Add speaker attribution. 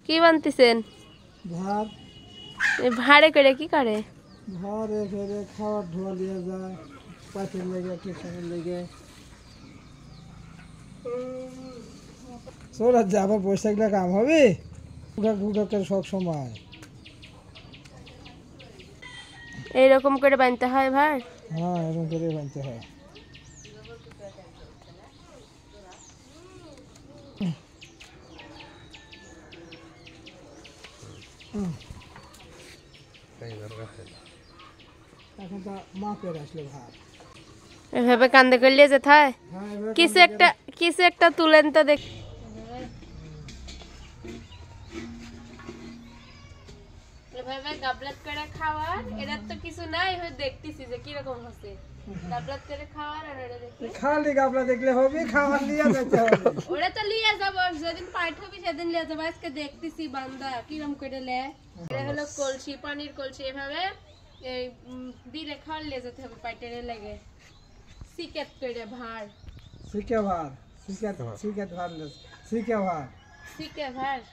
Speaker 1: কি বানতেছেন?
Speaker 2: ভাত।
Speaker 1: ভাড়ে করে কি করে?
Speaker 2: ভাড়ে করে খাওয়ার ধোয়া দিয়ে যায়, পাখির লেগে টিউশনের লেগে। চোর আছে আবার বৈশাখটা কাম হবে গুগাকের সব সময়
Speaker 1: এইরকম করে বানতে হয় ভাড়?
Speaker 2: হ্যাঁ, এরকম করে বানতে হয়। এখন তো মাপের আসলে ভাত।
Speaker 1: এভাবে কান্দে করলে যেতে হয়।
Speaker 2: হ্যাঁ, এবার
Speaker 1: কিছু একটা তুলেন তো দেখ। এভাবে গাবলাত করে খাওয়ার, এটার তো কিছু নাই, হয়ে দেখতেছি যে কিরকম হচ্ছে। গাবলাত করে খাওয়ার আর ওটা দেখি।
Speaker 2: খালি গাবলা দেখলে হবে, খাবার নিয়ে যেতে হবে।
Speaker 1: ওটা তো লিয়ে যাব, যেদিন পাইট হবে সেদিন লিয়ে যাব। আজকে দেখতেছি বান্দা কিরকম করে লে। এটা হলো কলসি, পানির কলসি। এভাবে এই দিলে খাওয়ার লিয়ে যেতে হবে পাইটের লাগে। সিকেত করে ভাড়,
Speaker 2: শিখে ভার, শিখে ভার, শিখে ভার।
Speaker 1: সিকে ভাড়।